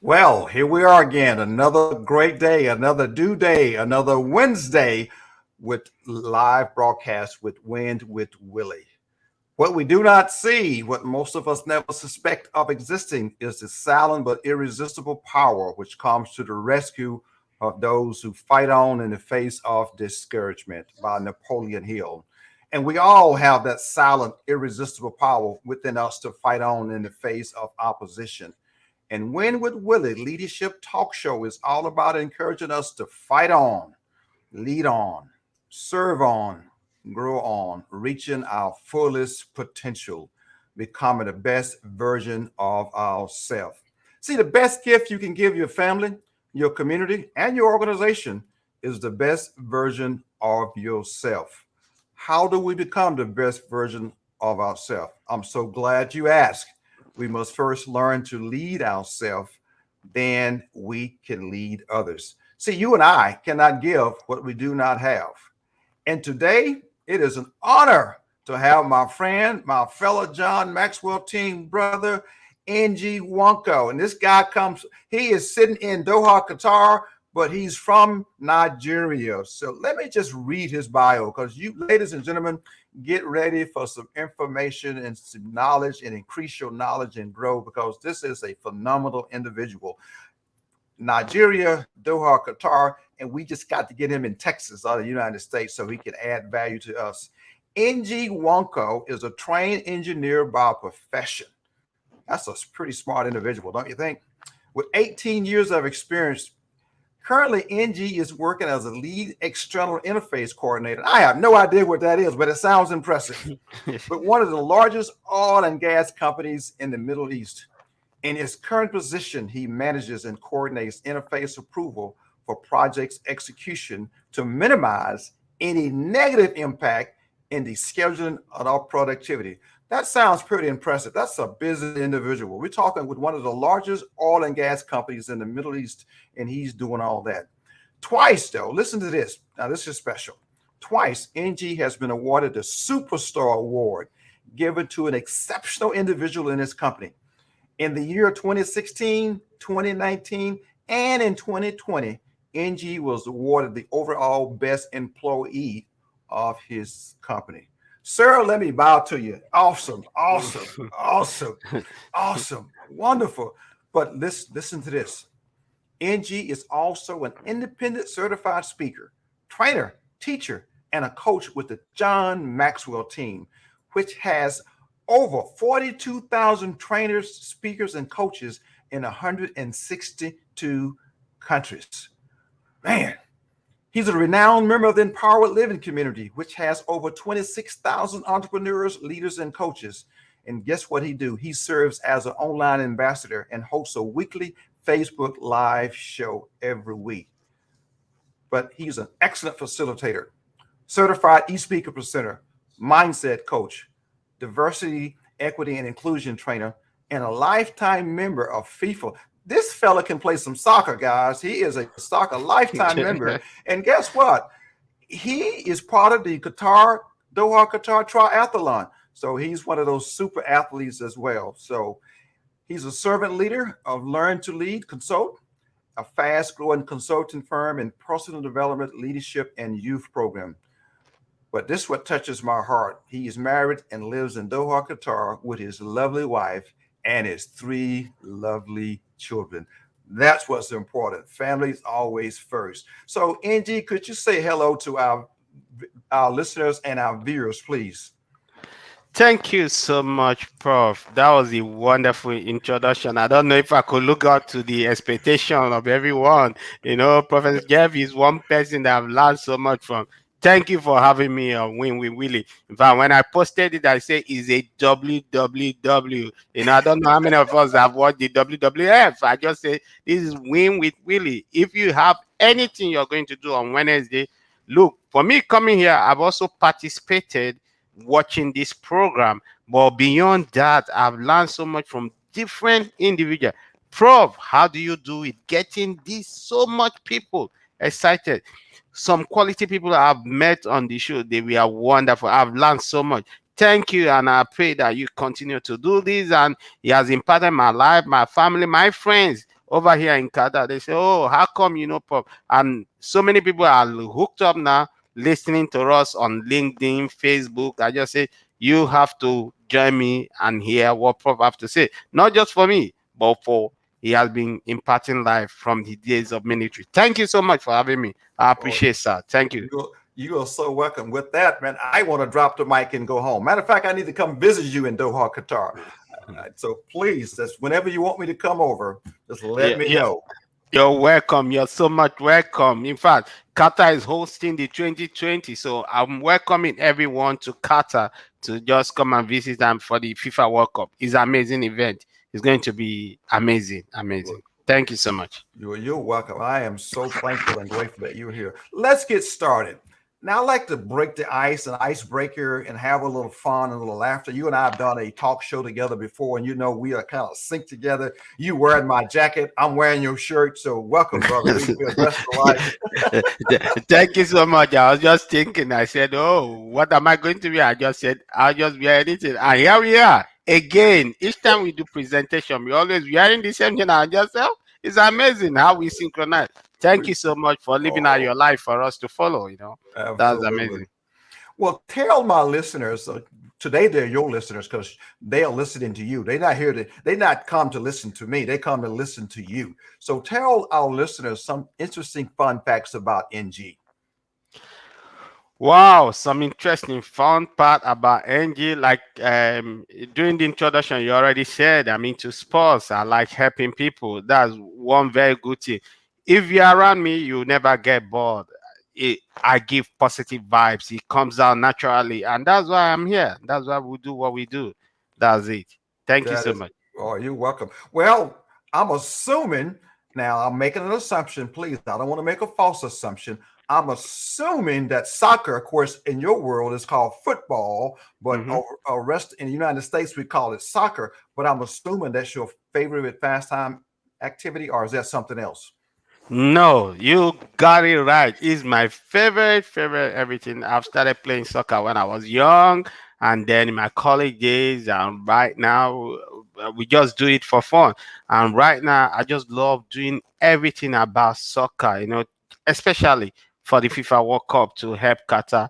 Well, here we are again. Another great day, another due day, another Wednesday with live broadcast with Wind with Willie. What we do not see, what most of us never suspect of existing, is the silent but irresistible power which comes to the rescue of those who fight on in the face of discouragement by Napoleon Hill. And we all have that silent, irresistible power within us to fight on in the face of opposition. And Win with Willie Leadership Talk Show is all about encouraging us to fight on, lead on, serve on, grow on, reaching our fullest potential, becoming the best version of ourselves. See, the best gift you can give your family, your community, and your organization is the best version of yourself. How do we become the best version of ourselves? I'm so glad you asked. We must first learn to lead ourselves, then we can lead others. See, you and I cannot give what we do not have. And today, it is an honor to have my friend, my fellow John Maxwell team brother, NG Wonko. And this guy he is sitting in Doha, Qatar, but he's from Nigeria. So let me just read his bio because you, ladies and gentlemen, get ready for some information and some knowledge and increase your knowledge and grow because this is a phenomenal individual. Nigeria, Doha, Qatar, and we just got to get him in Texas or the United States so he can add value to us. NG Wonko is a trained engineer by profession. That's a pretty smart individual, don't you think? With 18 years of experience, currently NG is working as a lead external interface coordinator. I have no idea what that is, but it sounds impressive. But one of the largest oil and gas companies in the Middle East. In his current position, he manages and coordinates interface approval for projects execution to minimize any negative impact in the scheduling of our productivity. That sounds pretty impressive. That's a busy individual. We're talking with one of the largest oil and gas companies in the Middle East, and he's doing all that. Twice, though, listen to this. Now, this is special. Twice, NG has been awarded the Superstar Award given to an exceptional individual in his company. In the year 2016, 2019, and in 2020, NG was awarded the overall best employee of his company. Sir, let me bow to you. Awesome, awesome, awesome, awesome, wonderful. But listen to this. NG is also an independent certified speaker, trainer, teacher, and a coach with the John Maxwell team, which has over 42,000 trainers, speakers, and coaches in 162 countries. Man, he's a renowned member of the Empowered Living community, which has over 26,000 entrepreneurs, leaders, and coaches. And guess what he do? He serves as an online ambassador and hosts a weekly Facebook Live show every week. But he's an excellent facilitator, certified e-speaker presenter, mindset coach, diversity, equity, and inclusion trainer, and a lifetime member of FIFA. This fella can play some soccer, guys. He is a soccer lifetime member. And guess what? He is part of the Doha Qatar Triathlon. So he's one of those super athletes as well. So he's a servant leader of Learn to Lead Consult, a fast-growing consulting firm in personal development, leadership, and youth program. But this is what touches my heart. He is married and lives in Doha, Qatar with his lovely wife and his 3 lovely children. That's what's important. Family's always first. So, NG, could you say hello to our listeners and our viewers, please? Thank you so much, Prof. That was a wonderful introduction. I don't know if I could look up to the expectation of everyone. Prof.Jeff is one person that I've learned so much from. Thank you for having me on Win with Willie. In fact, when I posted it, I said it's a WWW. I don't know how many of us have watched the WWF. I just say this is Win with Willie. If you have anything you're going to do on Wednesday, look, for me coming here, I've also participated watching this program. But beyond that, I've learned so much from different individuals. Prof, how do you do it? Getting these so much people excited. Some quality people I've met on the show, they were wonderful. I've learned so much. Thank you, and I pray that you continue to do this. And it has impacted my life, my family, my friends. over here in Qatar. They say, "Oh, how come you know, Prof?" And so many people are hooked up now, listening to us on LinkedIn, Facebook. I just say, you have to join me and hear what Prof have to say, not just for me, but for he has been imparting life from the days of military. Thank you so much for having me. I Well, appreciate, sir. Thank you. you are so welcome. With that, man, I want to drop the mic and go home. Matter of fact, I need to come visit you in Doha, Qatar. So please, just whenever you want me to come over, just let Yeah, me yeah. know. You're welcome. You're so much welcome. In fact, Qatar is hosting the 2020, so I'm welcoming everyone to Qatar to just come and visit them for the FIFA World Cup. It's an amazing event. It's going to be amazing, amazing. Thank you so much. You're welcome. I am so thankful and grateful that you're here. Let's get started. Now, I like to break the ice, an icebreaker, and have a little fun and a little laughter. You and I have done a talk show together before, and you know we are kind of synced together. You wearing my jacket, I'm wearing your shirt. So, welcome, brother. We are dressed alike. Thank you so much. I was just thinking, I said, "Oh, what am I going to be?" I just said, "I'll just wear anything." And here we are again. Each time we do presentation, we always wearing the same thing. I just say, "Oh, it's amazing how we synchronize." Thank We, you so much for living out oh, your life for us to follow. That's absolutely. amazing. Well, tell my listeners today they're your listeners because they are listening to you. They're not here to. They not come to listen to me. They come to listen to you. So tell our listeners some interesting fun facts about NG. Wow, some interesting fun part about NG. Like during the introduction, you already said I'm into sports. I like helping people. That's one very good thing. If you're around me, you never get bored. I give positive vibes. It comes out naturally, and that's why I'm here. That's why we do what we do. That's it. Thank you That so is, much. oh, you're welcome. Well, I'm assuming now, I'm making an assumption, please. I don't want to make a false assumption. I'm assuming that soccer, of course, in your world is called football, but Mhm. rest in the United States, we call it soccer. But I'm assuming that's your favorite pastime activity, or is that something else? No, you got it right. It's my favorite everything. I've started playing soccer when I was young, and then in my college days, and right now we just do it for fun. And right now, I just love doing everything about soccer. Especially for the FIFA World Cup to help Qatar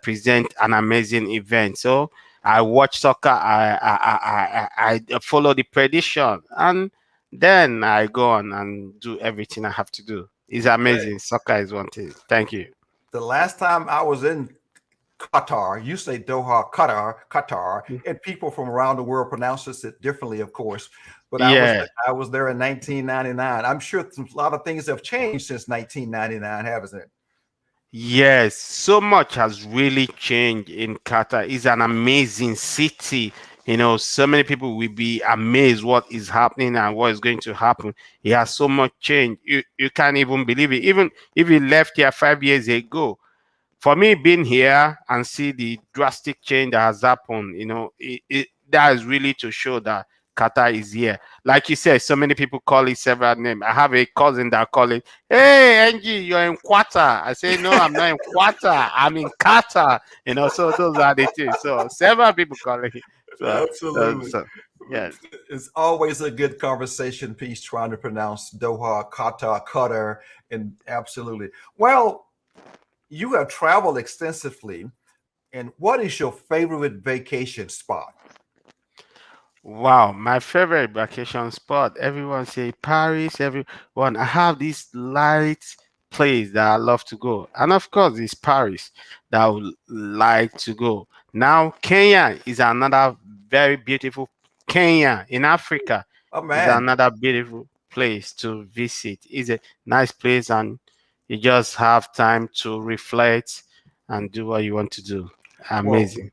present an amazing event. So I watch soccer. I follow the prediction and then I go on and do everything I have to do. It's Great. amazing. Soccer is one thing. Thank you. The last time I was in Qatar, you say Doha, Qatar, and people from around the world pronounce it differently, of course. But Yeah. I was there in 1999. I'm sure a lot of things have changed since 1999, haven't it? Yes, so much has really changed in Qatar. It's an amazing city. So many people will be amazed what is happening and what is going to happen. It has so much change. You can't even believe it. Even if you left here 5 years ago, for me being here and see the drastic change that has happened, that is really to show that Qatar is here. Like you said, so many people call it several names. I have a cousin that call it, "Hey, Angie, you're in Qatar." I say, "No, I'm not in Qatar. I'm in Qatar." So those are the things. So several people call it. So, so, Absolutely. so yeah. It's always a good conversation piece trying to pronounce Doha, Qatar, and absolutely. Well, you have traveled extensively, and what is your favorite vacation spot? Wow, my favorite vacation spot. Everyone say Paris. Everyone, I have this light place that I love to go, and of course, it's Paris that I would like to go. Now, Kenya is another very beautiful. Kenya in Africa Oh is man. another beautiful place to visit. It's a nice place, and you just have time to reflect and do what you want to do. Well, Amazing.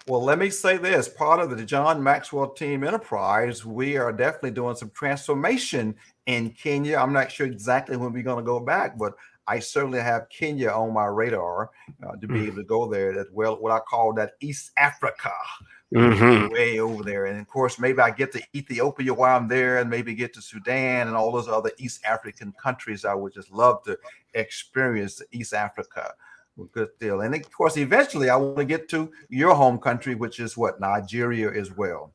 let me say this. Part of the John Maxwell Team Enterprise, we are definitely doing some transformation in Kenya. I'm not sure exactly when we're going to go back, but I certainly have Kenya on my radar to be able to go there. That well, what I call that East Africa, Mm-hmm. way over there. And of course, maybe I get to Ethiopia while I'm there, and maybe get to Sudan and all those other East African countries. I would just love to experience East Africa. Well, good deal. And of course, eventually I want to get to your home country, which is what, Nigeria as well.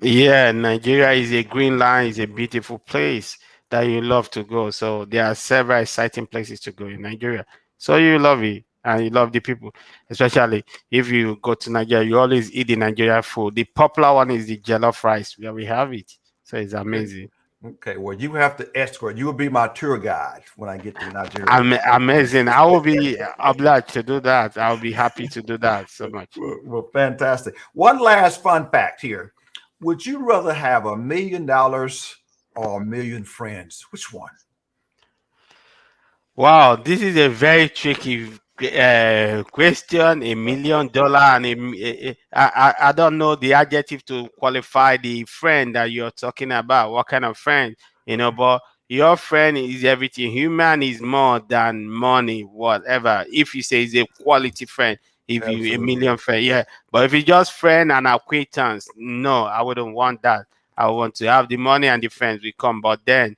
Yeah, Nigeria is a green line, is a beautiful place. that you love to go. So there are several exciting places to go in Nigeria. So you love it and you love the people, especially if you go to Nigeria, you always eat the Nigeria food. The popular one is the jollof rice where we have it. So it's Okay. amazing. Okay. Well, you have to escort. You will be my tour guide when I get to Nigeria. Amazing. I will be obliged to do that. I'll be happy to do that so much. Well, fantastic. One last fun fact here. Would you rather have $1 million or a million friends? Which one? Wow, this is a very tricky question. $1 million and I don't know the adjective to qualify the friend that you're talking about. What kind of friend, But your friend is everything. Human is more than money, whatever. If you say it's a quality friend, if you a Absolutely. million friend, yeah. But if it's just friend and acquaintance, no, I wouldn't want that. I want to have the money and the friends will come, but then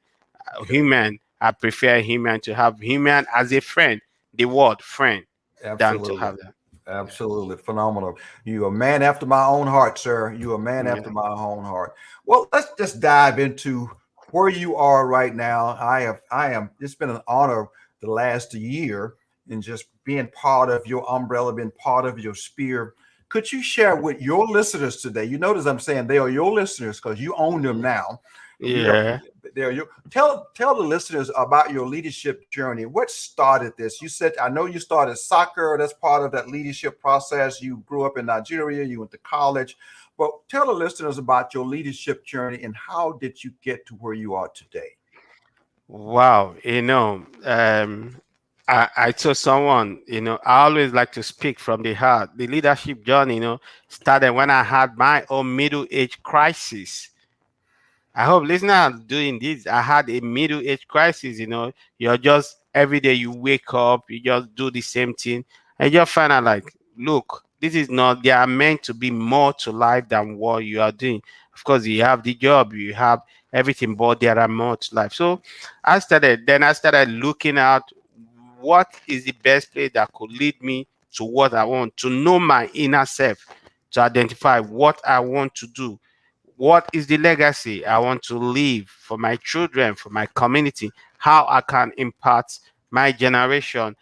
Okay. human. I prefer human to have human as a friend, the word friend, than to Absolutely. have that. Absolutely phenomenal. You a man after my own heart, sir. You a man Yeah. after my own heart. Well, let's just dive into where you are right now. I am it's been an honor the last year in just being part of your umbrella, being part of your sphere. Could you share with your listeners today? You notice I'm saying they are your listeners because you own them now. We are Yeah. there. You tell the listeners about your leadership journey. What started this? You said I know you started soccer. That's part of that leadership process. You grew up in Nigeria. You went to college, but tell the listeners about your leadership journey and how did you get to where you are today? Wow. I told someone, I always like to speak from the heart. The leadership journey, started when I had my own middle age crisis. I hope listeners are doing this. I had a middle age crisis, You're just every day you wake up, you just do the same thing, and you just find out like, look, this is not there are meant to be more to life than what you are doing. Of course, you have the job, you have everything, but there are more to life. So I started looking at what is the best place that could lead me to what I want, to know my inner self, to identify what I want to do, what is the legacy I want to leave for my children, for my community, how I can impact my generation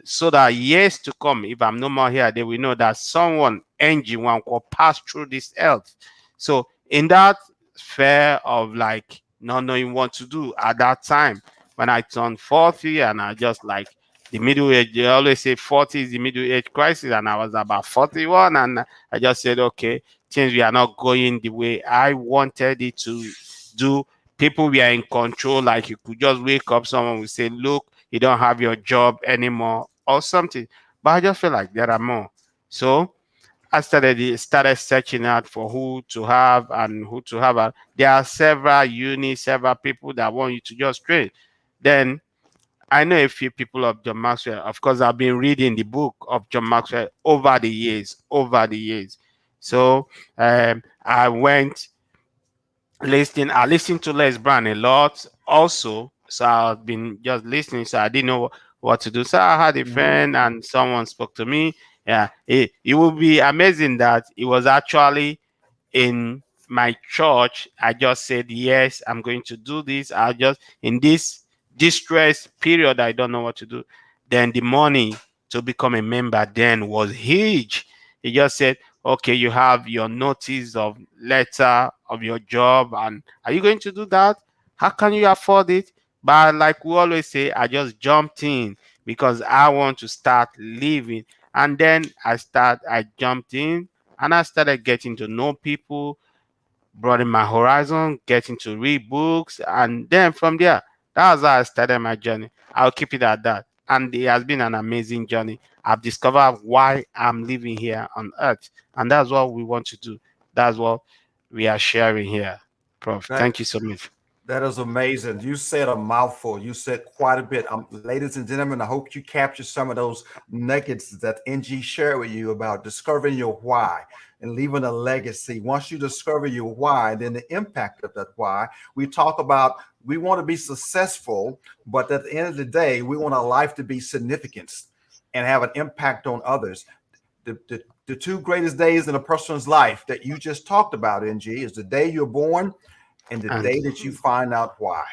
so that years to come, if I'm no more here, they will know that someone, NG, one will pass through this earth. So, in that sphere of like not knowing what to do at that time, when I turned 40 and I just like the middle age, they always say 40 is the middle age crisis, and I was about 41, and I just said, okay, things we are not going the way I wanted it to do. People were in control, like you could just wake up, someone would say, look, you don't have your job anymore or something. But I just feel like there are more. So I started searching out for who to have and who to have. There are several unis, several people that want you to just train. Then I know a few people of John Maxwell. Of course, I've been reading the book of John Maxwell over the years, over the years. So I went listening. I listened to Les Brown a lot also. So I've been just listening. So I didn't know what to do. So I had a Mhm. friend and someone spoke to me. Yeah, it would be amazing that it was actually in my church. I just said, yes, I'm going to do this. I just, in this distress period, I don't know what to do. Then the money to become a member then was huge. He just said, okay, you have your notice of letter of your job, and are you going to do that? How can you afford it? But like we always say, I just jumped in because I want to start living. And then I jumped in and I started getting to know people, broaden my horizon, getting to read books, and then from there, that was how I started my journey. I'll keep it at that. And it has been an amazing journey. I've discovered why I'm living here on earth. And that's what we want to do. That's what we are sharing here. Prof. That Thank you so much. That is amazing. You said a mouthful. You said quite a bit. Ladies and gentlemen, I hope you captured some of those nuggets that NG shared with you about discovering your why and leaving a legacy. Once you discover your why, then the impact of that why, we talk about we want to be successful, but at the end of the day, we want our life to be significant and have an impact on others. The two greatest days in a person's life that you just talked about, NG, is the day you're born and the And day that you find out why.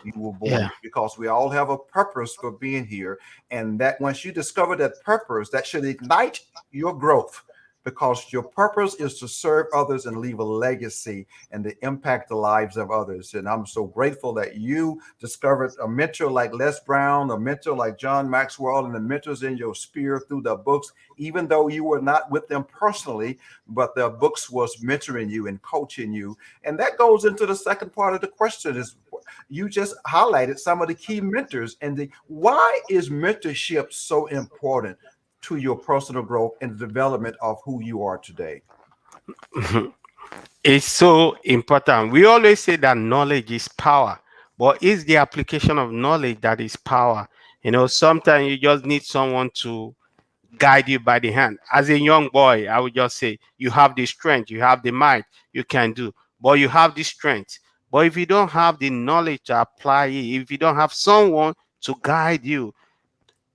you were born, Yeah. because we all have a purpose for being here. And that once you discover that purpose, that should ignite your growth, because your purpose is to serve others and leave a legacy and to impact the lives of others. And I'm so grateful that you discovered a mentor like Les Brown, a mentor like John Maxwell, and the mentors in your sphere through the books, even though you were not with them personally, but their books was mentoring you and coaching you. And that goes into the second part of the question is you just highlighted some of the key mentors and the why is mentorship so important to your personal growth and the development of who you are today? It's so important. We always say that knowledge is power, but it's the application of knowledge that is power. Sometimes you just need someone to guide you by the hand. As a young boy, I would just say, you have the strength, you have the might, you can do, but you have the strength. But if you don't have the knowledge to apply it, if you don't have someone to guide you,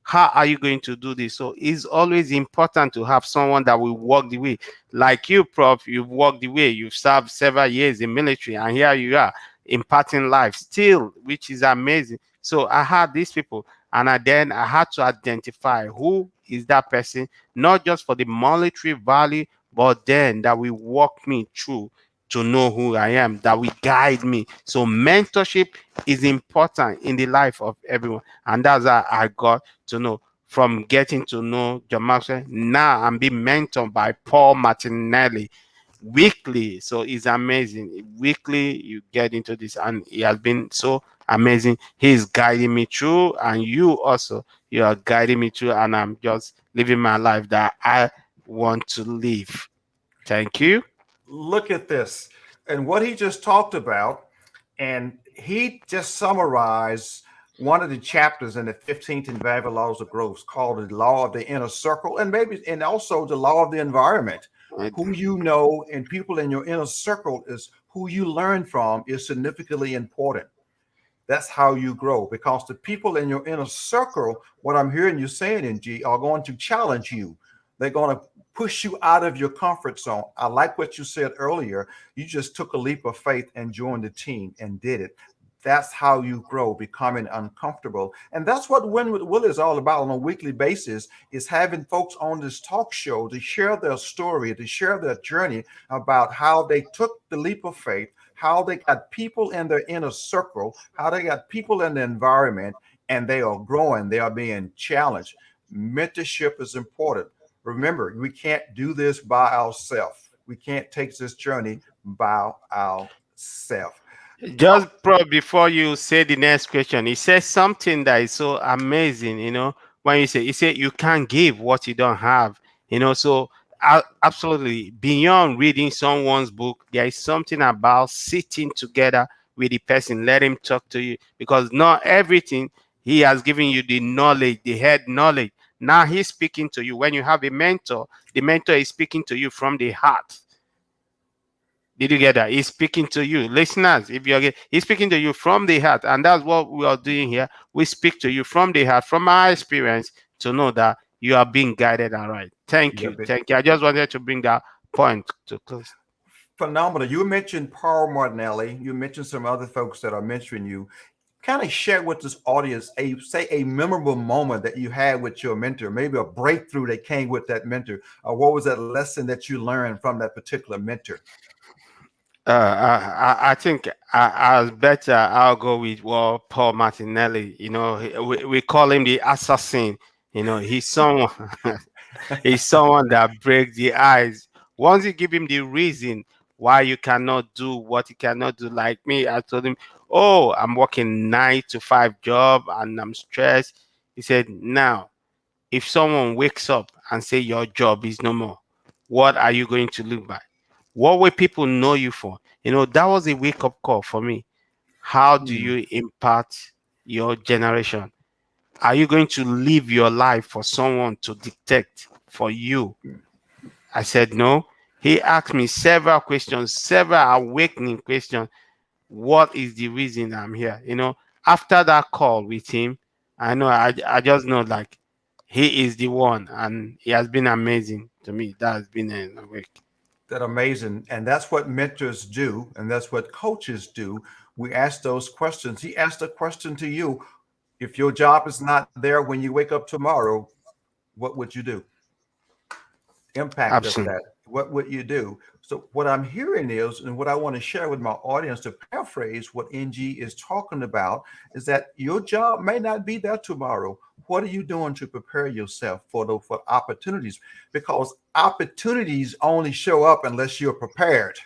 how are you going to do this? So it's always important to have someone that will walk the way. Like you, Prof, you've walked the way. You've served several years in military, and here you are imparting life still, which is amazing. So I had these people, and then I had to identify who is that person, not just for the monetary value, but then that will walk me through to know who I am, that will guide me. So mentorship is important in the life of everyone, and that's how I got to know from getting to know John Maxwell. Now I'm being mentored by Paul Martinelli weekly. So it's amazing. Weekly, you get into this, and he has been so amazing. He's guiding me through, and you also, you are guiding me through, and I'm just living my life that I want to live. Thank you. Look at this. And what he just talked about, and he just summarized one of the chapters in the 15th invaluable laws of growth called the law of the inner circle, and maybe and also the law of the environment. Who you know and people in your inner circle is who you learn from is significantly important. That's how you grow, because the people in your inner circle, what I'm hearing you saying, NG, are going to challenge you. They're going to push you out of your comfort zone. I like what you said earlier. You just took a leap of faith and joined the team and did it. That's how you grow, becoming uncomfortable. And that's what Win with Will is all about on a weekly basis, is having folks on this talk show to share their story, to share their journey about how they took the leap of faith, how they got people in their inner circle, how they got people in the environment, and they are growing, they are being challenged. Mentorship is important. Remember, we can't do this by ourselves. We can't take this journey by ourselves. Just before you say the next question, he says something that is so amazing. When you say, he said, you can't give what you don't have. So absolutely, beyond reading someone's book, there is something about sitting together with the person, let him talk to you, because not everything he has given you the knowledge, the head knowledge. Now he's speaking to you. When you have a mentor, the mentor is speaking to you from the heart. Did you get that? He's speaking to you, listeners. If you're, he's speaking to you from the heart, and that's what we are doing here. We speak to you from the heart, from our experience, to know that you are being guided. All right. Thank Yeah, you. Thank you. I just wanted to bring that point to close. phenomenal. You mentioned Paul Martinelli. You mentioned some other folks that are mentoring you. Kind of share with this audience a memorable moment that you had with your mentor, maybe a breakthrough that came with that mentor, or what was that lesson that you learned from that particular mentor? I think as better, I'll go with Paul Martinelli. We call him the assassin. He's someone. He's someone that breaks the ice. Once you give him the reason why you cannot do what you cannot do, like me, I told him, "Oh, I'm working 9 to 5 job and I'm stressed." He said, "Now, if someone wakes up and say your job is no more, what are you going to look by? What will people know you for?" That was a wake up call for me. How do Mm. you impact your generation? Are you going to live your life for someone to dictate for you? I said no. He asked me several questions, several awakening questions. What is the reason I'm here? After that call with him, I just know, like, he is the one, and he has been amazing to me. That has been a week. That amazing. And that's what mentors do. And that's what coaches do. We ask those questions. He asked a question to you. If your job is not there when you wake up tomorrow, what would you do? Impact of Absolutely. that. What would you do? So, what I'm hearing is, and what I want to share with my audience to paraphrase what NG is talking about, is that your job may not be there tomorrow. What are you doing to prepare yourself for for opportunities? Because opportunities only show up unless you're prepared.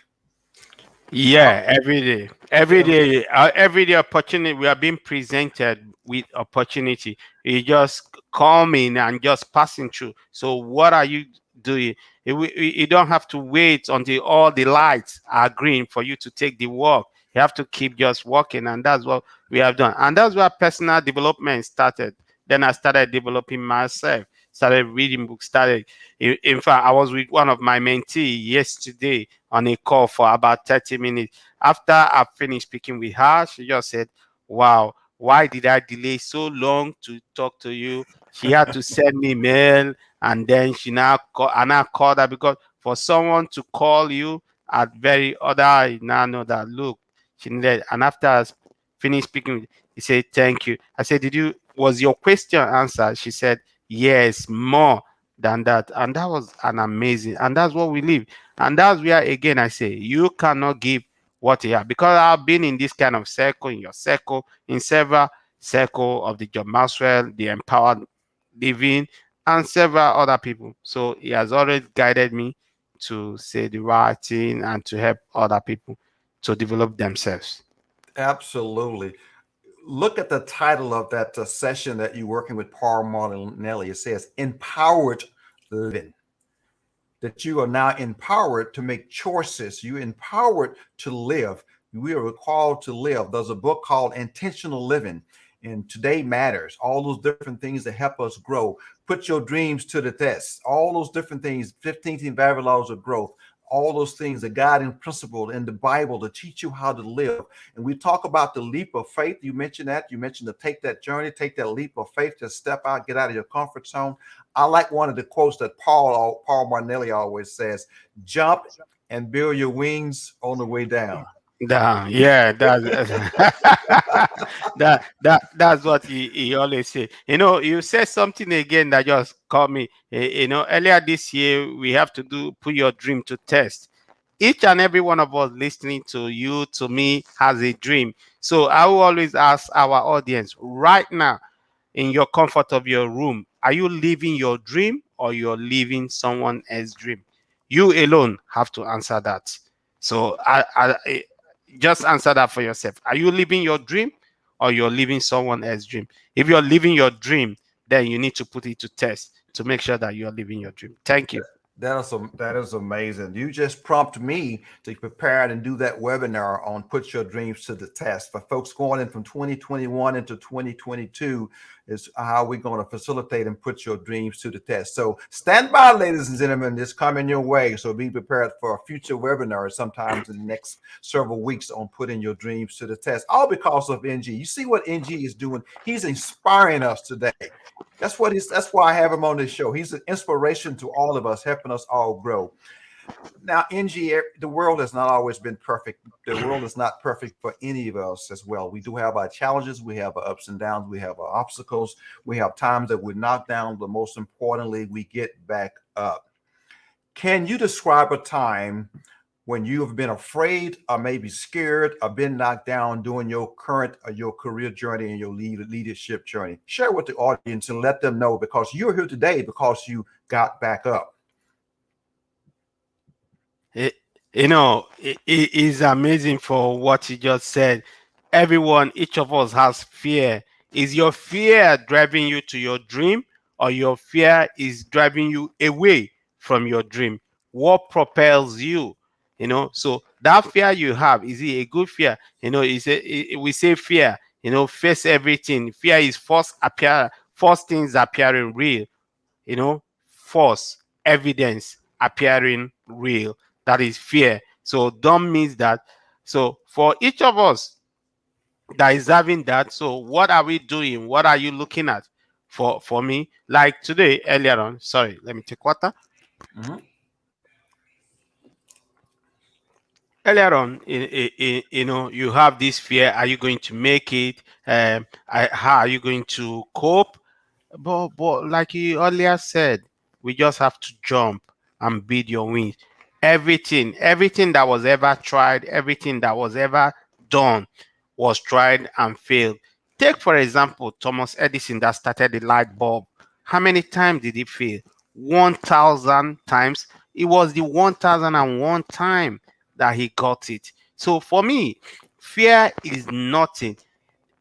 Yeah, every day, Yeah, every day opportunity. We are being presented with opportunity. You just coming and just passing through. So what are you doing? You don't have to wait until all the lights are green for you to take the walk. You have to keep just walking, and that's what we have done. And that's where personal development started. Then I started developing myself. Started reading books. Started. In fact, I was with one of my mentees yesterday on a call for about 30 minutes. After I finished speaking with her, she just said, "Wow, why did I delay so long to talk to you?" She had to send me mail, and then and I called her because for someone to call you at very other, I now know that look, she needed. And after I finished speaking, he said, "Thank you." I said, "Did you was your question answered?" She said, "Yes, more than that." And that was an amazing, and that's what we live. And that's where again I say you cannot give what you have, because I've been in this kind of circle, in your circle, in several circle of the John Maxwell, the empowered living, and several other people. So he has always guided me to say the right thing and to help other people to develop themselves. absolutely. Look at the title of that session that you're working with Paul Martinelli. It says Empowered Living. That you are now empowered to make choices. You're empowered to live. We are called to live. There's a book called Intentional Living, and Today Matters. All those different things that help us grow. Put your dreams to the test. All those different things. 15 value laws of growth. All those things, the guiding principle in the Bible to teach you how to live. And we talk about the leap of faith. You mentioned that. You mentioned to take that journey, take that leap of faith, to step out, get out of your comfort zone. I like one of the quotes that Paul Martinelli always says: "Jump and build your wings on the way down." Yeah, that's what he always say. You said something again that just caught me. Earlier this year we have to do put your dream to test. Each and every one of us listening to you, to me, has a dream. So I will always ask our audience right now, in your comfort of your room, are you living your dream or you're living someone else's dream? You alone have to answer that. So just answer that for yourself. Are you living your dream or you're living someone else's dream? If you're living your dream, then you need to put it to test to make sure that you're living your dream. Thank you. That is amazing. You just prompt me to prepare and do that webinar on put your dreams to the test for folks going in from 2021 into 2022. Is how we're going to facilitate and put your dreams to the test. So stand by, ladies and gentlemen. It's coming your way. So be prepared for a future webinar sometimes in the next several weeks on putting your dreams to the test. All because of NG. You see what NG is doing? He's inspiring us today. That's why I have him on this show. He's an inspiration to all of us, helping us all grow. Now, NG, the world has not always been perfect. The world is not perfect for any of us as well. We do have our challenges, we have our ups and downs, we have our obstacles, we have times that we're knocked down, but most importantly, we get back up. Can you describe a time when you have been afraid or maybe scared or been knocked down during your current or your career journey and your leadership journey? Share with the audience and let them know, because you're here today because you got back up. It, it is amazing for what you just said. Everyone, each of us has fear. Is your fear driving you to your dream, or your fear is driving you away from your dream? What propels you? So that fear you have, is it a good fear? We say fear, face everything. Fear is first things appearing real, false evidence appearing real. That is fear. So don't miss that. So for each of us that is having that, so what are we doing? What are you looking at? For me, like today, earlier on, sorry, let me take water. Mhm. earlier on, you have this fear. Are you going to make it? How are you going to cope? But like you earlier said, we just have to jump and beat your wings. Everything that was ever tried, everything that was ever done was tried and failed. Take, for example, Thomas Edison that started the light bulb. How many times did it fail? 1,000 times. It was the 1,001 time that he got it. So for me, fear is nothing.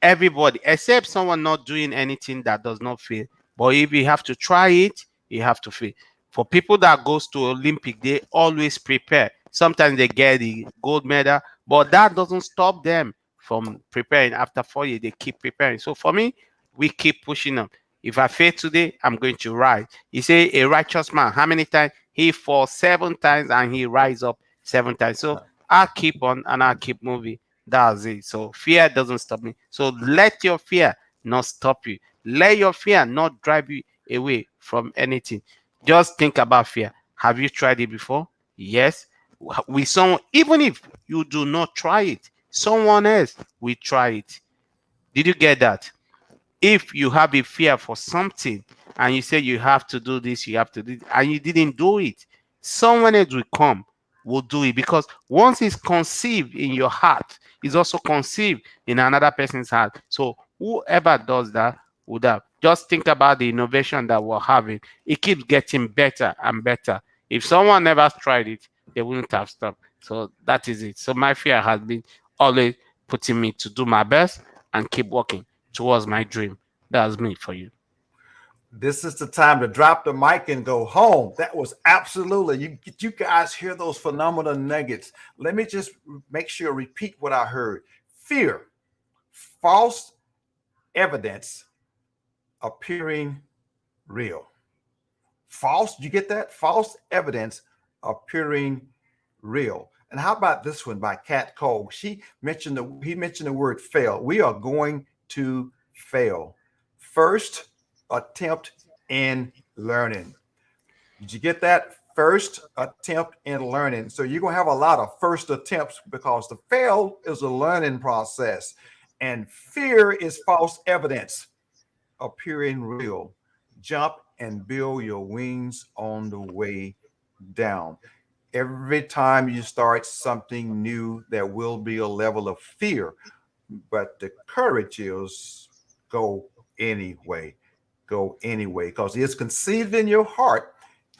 Everybody except someone not doing anything that does not fail. But if you have to try it, you have to fail. For people that goes to Olympic, they always prepare. Sometimes they get the gold medal, but that doesn't stop them from preparing. After 4 years, they keep preparing. So for me, we keep pushing them. If I fail today, I'm going to rise. You say a righteous man, how many times he falls? 7 times and he rise up 7 times. So I'll keep on and I'll keep moving. That's it. So fear doesn't stop me. So let your fear not stop you. Let your fear not drive you away from anything. Just think about fear. Have you tried it before? Yes. With someone, even if you do not try it, someone else will try it. Did you get that? If you have a fear for something and you say you have to do this, you have to do it, and you didn't do it, someone else will come, will do it. Because once it's conceived in your heart, it's also conceived in another person's heart. So whoever does that would have. Just think about the innovation that we're having. It keeps getting better and better. If someone never tried it, they wouldn't have stopped. So that is it. So my fear has been always putting me to do my best and keep working towards my dream. That's me for you. This is the time to drop the mic and go home. That was absolutely, you guys hear those phenomenal nuggets. Let me just make sure, repeat what I heard. Fear, false evidence appearing real. False, you get that? False evidence appearing real. And how about this one by Kat Cole? He mentioned the word fail. We are going to fail. First attempt in learning. Did you get that? First attempt in learning. So you're going to have a lot of first attempts because the fail is a learning process. And fear is false evidence appearing real. Jump and build your wings on the way down. Every time you start something new, there will be a level of fear, but the courage is go anyway. Go anyway, because it's conceived in your heart,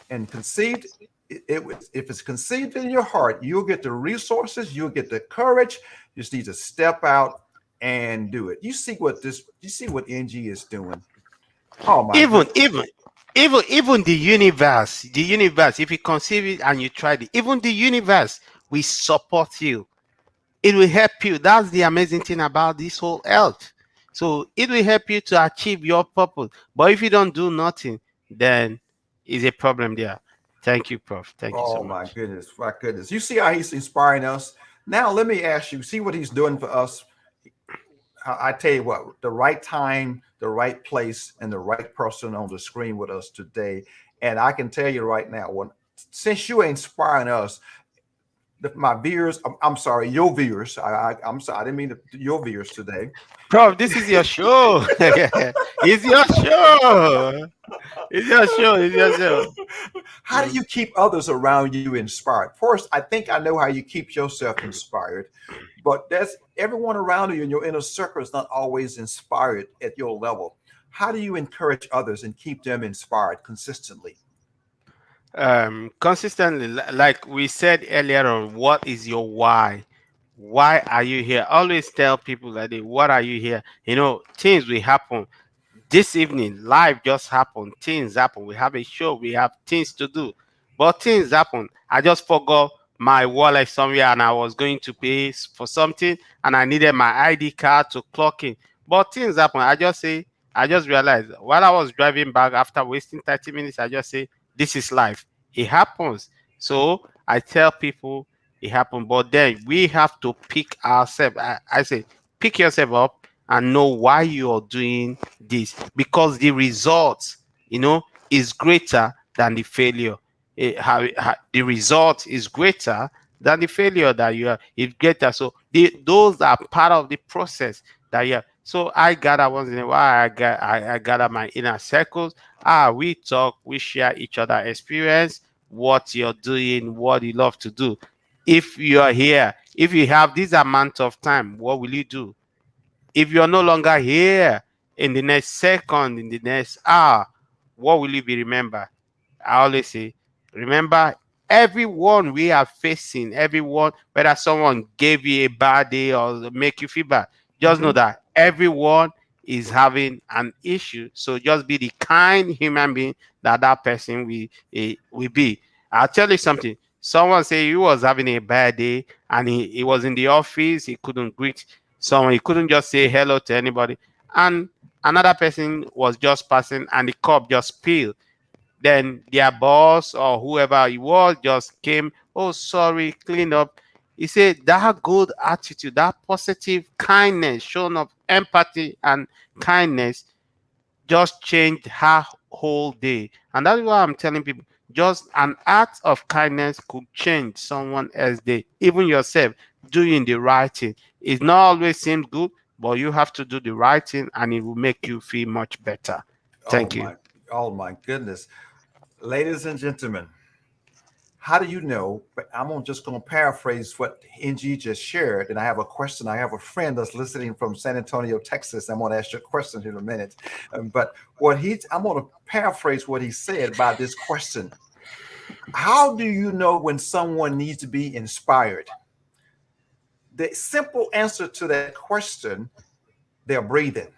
and conceived. If it's conceived in your heart, you'll get the resources, you'll get the courage. You just need to step out and do it. You see what this? You see what NG is doing? Oh my Even, goodness! even, even the universe, if you conceive it and you tried it, even the universe will support you. It will help you. That's the amazing thing about this whole earth. So it will help you to achieve your purpose. But if you don't do nothing, then is a problem there. Thank you, Prof. Thank you so Oh my much. goodness! My goodness! You see how he's inspiring us. Now let me ask you. See what he's doing for us. I tell you what, the right time, the right place, and the right person on the screen with us today. And I can tell you right now, since you're inspiring us, my viewers, I'm sorry, your viewers. I'm sorry, I didn't mean your viewers today. Prof, this is your show. It's your show. It's your show. It's your show. How do you keep others around you inspired? First, I think I know how you keep yourself inspired, but there's everyone around you in your inner circle is not always inspired at your level. How do you encourage others and keep them inspired consistently? Consistently, like we said earlier on, what is your why? Why are you here? Always tell people that what are you here? Things will happen. This evening, life just happened. Things happen. We have a show. We have things to do. But things happen. I just forgot my wallet somewhere and I was going to pay for something and I needed my ID card to clock in. But things happen. I just realized while I was driving back after wasting 30 minutes, I just say, this is life. It happens. So I tell people it happened. But then we have to pick ourselves. I say, pick yourself up and know why you're doing this, because the results, is greater than the failure. The result is greater than the failure that you are. It greater. So those are part of the process that you are. So I gather once in a while. I gather my inner circles. We talk. We share each other experience. What you're doing, what you love to do. If you are here, if you have this amount of time, what will you do? If you're no longer here in the next second, in the next hour, what will you be remembered? I always say, remember everyone we are facing, everyone, whether someone gave you a bad day or make you feel bad, just know Mhm. that everyone is having an issue. So just be the kind human being that that person will be. I'll tell you something. Someone say he was having a bad day and he was in the office, he couldn't greet someone, he couldn't just say hello to anybody. And another person was just passing and the cup just spilled. Then their boss or whoever he was just came, oh, sorry, clean up. He said that good attitude, that positive kindness, shown of empathy and kindness just changed her whole day. And that's why I'm telling people just an act of kindness could change someone else's day, even yourself doing the right thing. It not always seems good, but you have to do the right thing and it will make you feel much better. Oh Thank you. my, oh my goodness. Ladies and gentlemen, how do you know? But just going to paraphrase what NG just shared. And I have a question. I have a friend that's listening from San Antonio, Texas. I'm going to ask you a question in a minute. But I'm going to paraphrase what he said by this question. How do you know when someone needs to be inspired? The simple answer to that question, they're breathing.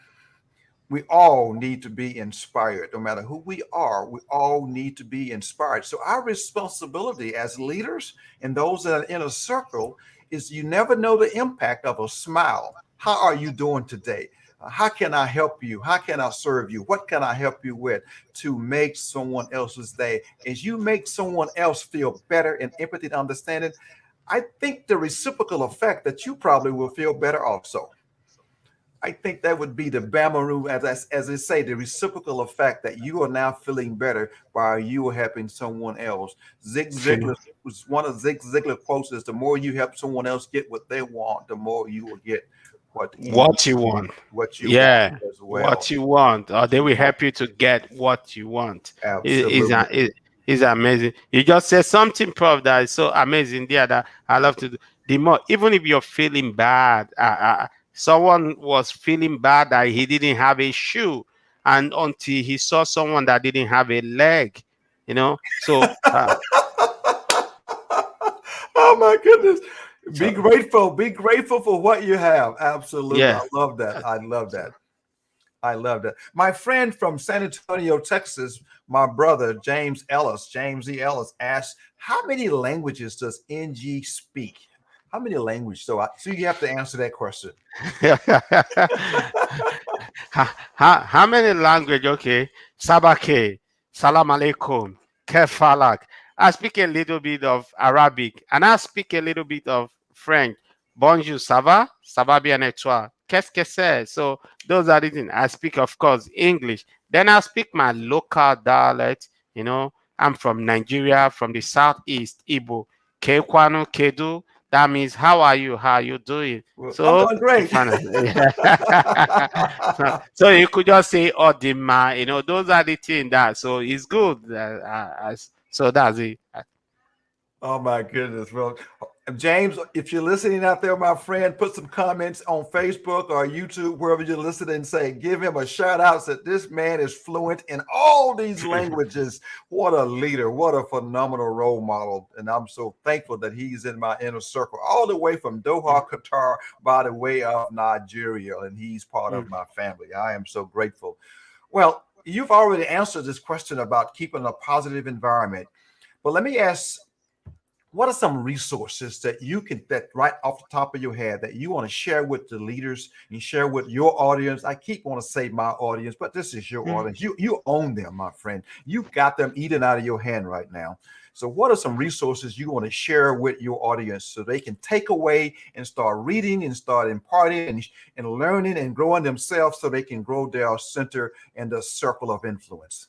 We all need to be inspired. No matter who we are, we all need to be inspired. So our responsibility as leaders and those that are in a circle is you never know the impact of a smile. How are you doing today? How can I help you? How can I serve you? What can I help you with to make someone else's day? As you make someone else feel better and empathy and understanding, I think the reciprocal effect that you probably will feel better also. I think that would be the Bamaru, as they say, the reciprocal effect that you are now feeling better while you are helping someone else. Zig Ziglar was one of Zig Ziglar quotes is the more you help someone else get what they want, the more you will get what you What you want. what you want Yeah, as well. what you want. Or What they you will want. help you to get what you want. Absolutely. Is amazing. You just said something, Prof, that is so amazing there that I love to do. The more, even if you're feeling bad, someone was feeling bad that he didn't have a shoe, and until he saw someone that didn't have a leg, you know. Oh my goodness. Be So grateful. Be grateful for what you have. Absolutely. yeah. I love that. Uh, I love that. So I love that. My friend from San Antonio, Texas, my brother, James E. Ellis, asked, how many languages does NG speak? How many languages? So you have to answer that question. how many language? Okay, Sabake, Salam Alaikum, Kefalak. I speak a little bit of Arabic and I speak a little bit of French. Bonjour, ça va? Ça va bien et toi? Qu'est-ce que c'est? So those are the things. I speak, of course, English. Then I speak my local dialect. You know, I'm from Nigeria, from the southeast, Igbo. Kekwanu Kedu. That means how are you? How are you doing? Well, I'm So doing you great. find so you could just say Odima, those are the things that so it's good. So that's it. Oh my goodness. Well, James, if you're listening out there, my friend, put some comments on Facebook or YouTube, wherever you're listening, and say, give him a shout out that this man is fluent in all these languages. What a leader. What a phenomenal role model. And I'm so thankful that he's in my inner circle, all the way from Doha, Qatar, by the way of Nigeria. And he's part of Mm. my family. I am so grateful. Well, you've already answered this question about keeping a positive environment. But let me ask, what are some resources that you can, that right off the top of your head, that you want to share with the leaders and share with your audience? I keep want to say my audience, but this is your Mm. audience. You own them, my friend. You got them eating out of your hand right now. So what are some resources you want to share with your audience so they can take away and start reading and start imparting and learning and growing themselves so they can grow their center and the circle of influence?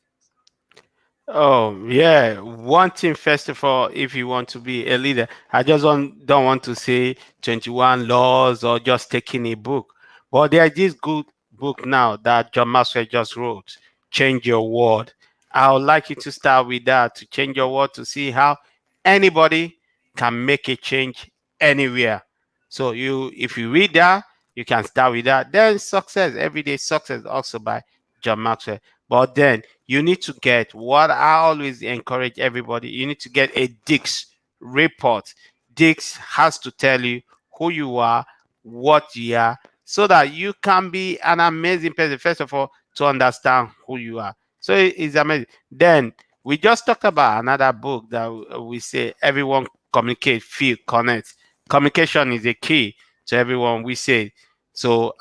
Oh, yeah. One thing, first of all, if you want to be a leader, I just don't want to say 21 laws or just taking a book. But there is this good book now that John Maxwell just wrote, Change Your World. I would like you to start with that, to change your world, to see how anybody can make a change anywhere. So if you read that, you can start with that. Then success, everyday success, also by John Maxwell. But then you need to get what I always encourage everybody. You need to get a Dix report. Dix has to tell you who you are, what you are, so that you can be an amazing person. First of all, to understand who you are. So it's amazing. Then we just talked about another book that we say everyone communicate, feel, connect. Communication is a key to everyone. We say so.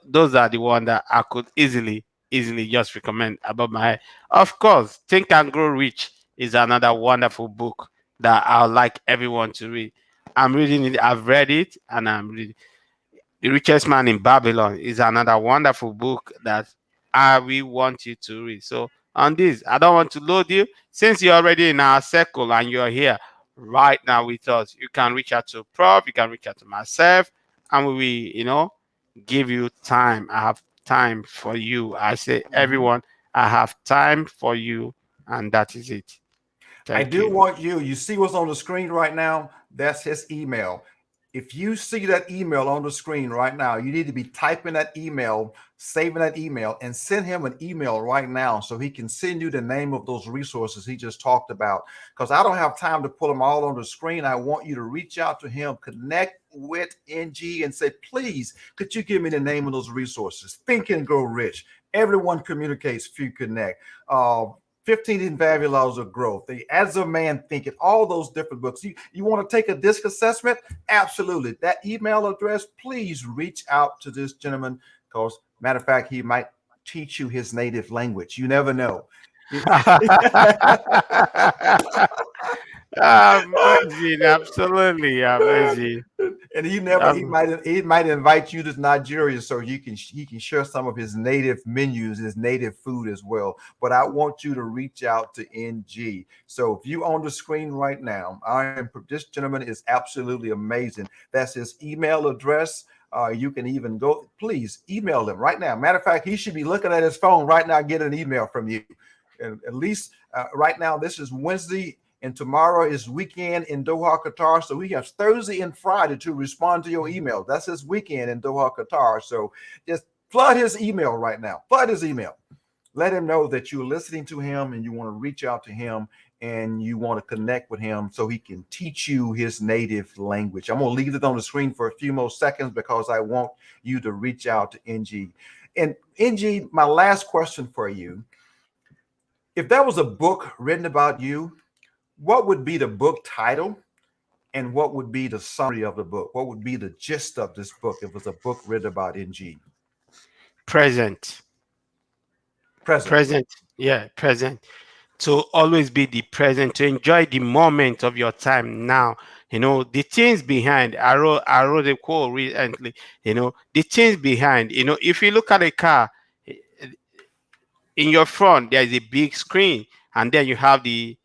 Those are the one that I could easily just recommend above my head. Of course, Think and Grow Rich is another wonderful book that I would like everyone to read. I'm reading it, I've read it, and I'm reading The Richest Man in Babylon is another wonderful book that I will want you to read. So on this, I don't want to load you. Since you're already in our circle and you're here right now with us, you can reach out to Prof, you can reach out to myself, and we will, give you time. I have time for you. I say, Mhm. everyone, I have time for you, and that is it. I Thank do you. want you see what's on the screen right now? That's his email. If you see that email on the screen right now, you need to be typing that email, saving that email, and send him an email right now so he can send you the name of those resources he just talked about. Because I don't have time to put them all on the screen. I want you to reach out to him, connect with NG, and say, please, could you give me the name of those resources? Think and Grow Rich. Everyone communicates if you connect. 15 invaluable laws of growth, the As a Man Thinking, all those different books. You want to take a disc assessment? Absolutely. That email address, please reach out to this gentleman because, matter of fact, he might teach you his native language. You never know. Amazing, absolutely amazing. And he never Um, he might invite you to Nigeria so he can share some of his native menus, his native food as well. But I want you to reach out to NG. So if you on the screen right now, this gentleman is absolutely amazing. That's his email address. You can even go, please email him right now. Matter of fact, he should be looking at his phone right now, get an email from you. And at least right now, this is Wednesday and tomorrow is weekend in Doha, Qatar. So we have Thursday and Friday to respond to your email. That's his weekend in Doha, Qatar. So just flood his email right now. Flood his email. Let him know that you're listening to him and you want to reach out to him and you want to connect with him so he can teach you his native language. I'm going to leave it on the screen for a few more seconds because I want you to reach out to NG. And NG, my last question for you. If there was a book written about you, what would be the book title and what would be the summary of the book? What would be the gist of this book if it was a book written about NG? Present, Present. present, yeah, present. To always be the present, to enjoy the moment of your time now. The things behind. I wrote a quote recently. The things behind. If you look at a car, in your front there is a big screen, and then you have the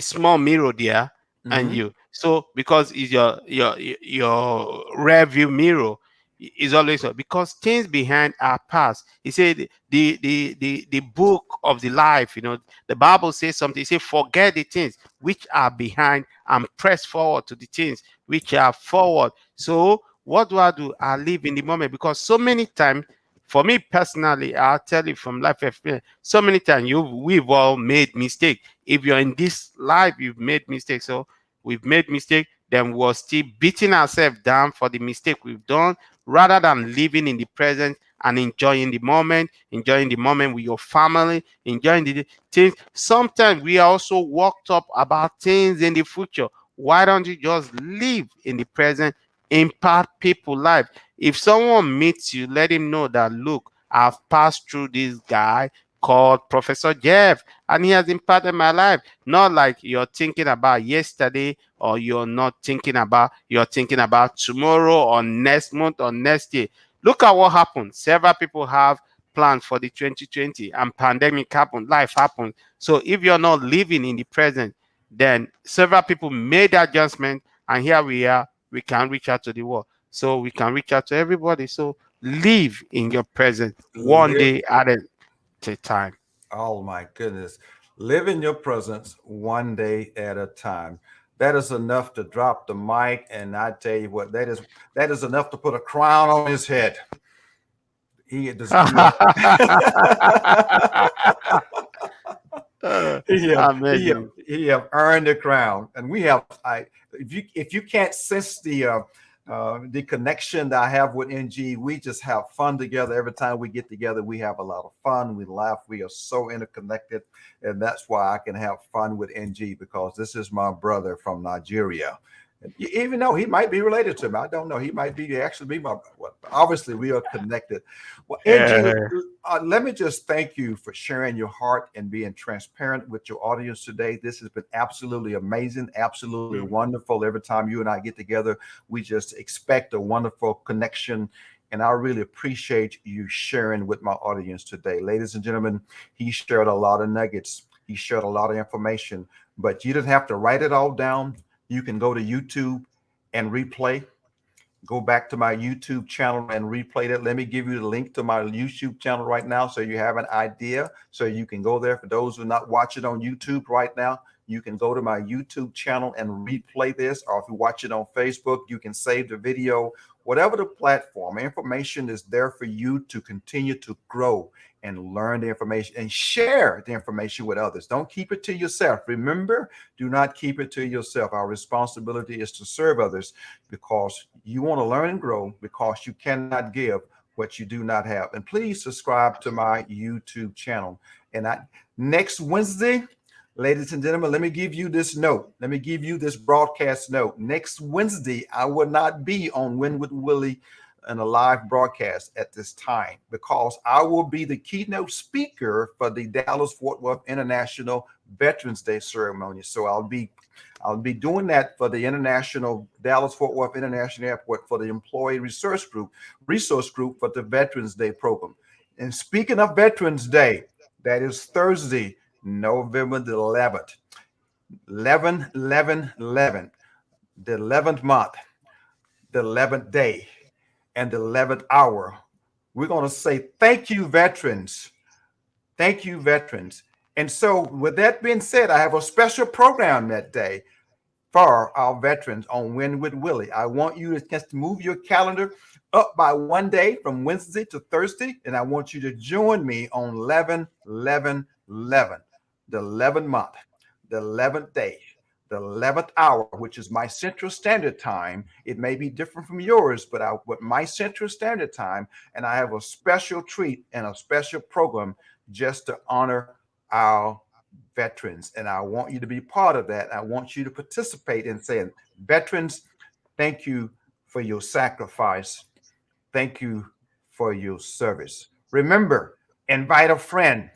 small mirror there, and Mm-hmm. you so because it's your rear view mirror is always because things behind are past. He said the book of the life, the Bible says something. He said, forget the things which are behind and press forward to the things which are forward. So what do? I live in the moment, because so many times, for me personally, I'll tell you from life experience, so many times we've all made mistakes. If you're in this life, you've made mistakes. So we've made mistakes, then we're still beating ourselves down for the mistake we've done, rather than living in the present and enjoying the moment with your family, enjoying the things. Sometimes we are also worked up about things in the future. Why don't you just live in the present, impact people's life? If someone meets you, let him know that, look, I've passed through this guy called Professor Jeff, and he has impacted my life. Not like you're thinking about yesterday, or you're thinking about tomorrow or next month or next year. Look at what happened. Several people have plans for the 2020 and pandemic happened, life happened. So if you're not living in the present, then several people made adjustment, and here we are. We can reach out to the world, so we can reach out to everybody. So live in your present, one Live. day at a time. Oh my goodness. Live in your presence one day at a time. That is enough to drop the mic. And I tell you what, that is enough to put a crown on his head. He does Amazing. he have earned the crown, and we have. If you can't sense the connection that I have with NG, we just have fun together. Every time we get together, we have a lot of fun. We laugh. We are so interconnected, and that's why I can have fun with NG, because this is my brother from Nigeria. And even though he might be related to me, I don't know. He might be actually be my. Well, obviously, we are connected. Well, NG, Yeah. let me just thank you for sharing your heart and being transparent with your audience today. This has been absolutely amazing, absolutely wonderful. Every time you and I get together, we just expect a wonderful connection. And I really appreciate you sharing with my audience today. Ladies and gentlemen, he shared a lot of nuggets. He shared a lot of information, but you didn't have to write it all down. You can go to YouTube and replay. Go back to my YouTube channel and replay that. Let me give you the link to my YouTube channel right now so you have an idea. So you can go there. For those who are not watching on YouTube right now, you can go to my YouTube channel and replay this. Or if you watch it on Facebook, you can save the video. Whatever the platform, information is there for you to continue to grow and learn the information and share the information with others. Don't keep it to yourself. Remember, do not keep it to yourself. Our responsibility is to serve others, because you want to learn and grow, because you cannot give what you do not have. And please subscribe to my YouTube channel. And next Wednesday, ladies and gentlemen, let me give you this note. Let me give you this broadcast note. Next Wednesday, I will not be on Win with Willie in a live broadcast at this time, because I will be the keynote speaker for the Dallas Fort Worth International Veterans Day ceremony. So I'll be doing that for the International Dallas Fort Worth International Airport, for the Employee Resource Group for the Veterans Day program. And speaking of Veterans Day, that is Thursday, November the 11th, 11, 11, 11, the 11th month, the 11th day, and the 11th hour. We're going to say thank you, veterans. Thank you, veterans. And so, with that being said, I have a special program that day for our veterans on Win with Willie. I want you to just move your calendar up by one day from Wednesday to Thursday, and I want you to join me on 11, 11, 11, the 11th month, the 11th day, the 11th hour, which is my Central Standard Time. It may be different from yours, but my Central Standard Time, and I have a special treat and a special program just to honor our veterans. And I want you to be part of that. I want you to participate in saying, veterans, thank you for your sacrifice. Thank you for your service. Remember, invite a friend.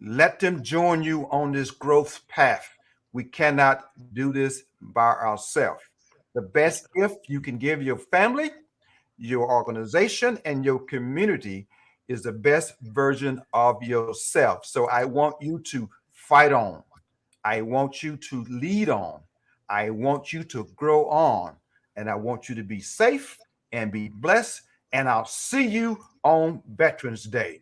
Let them join you on this growth path. We cannot do this by ourselves. The best gift you can give your family, your organization, and your community is the best version of yourself. So I want you to fight on. I want you to lead on. I want you to grow on. And I want you to be safe and be blessed. And I'll see you on Veterans Day.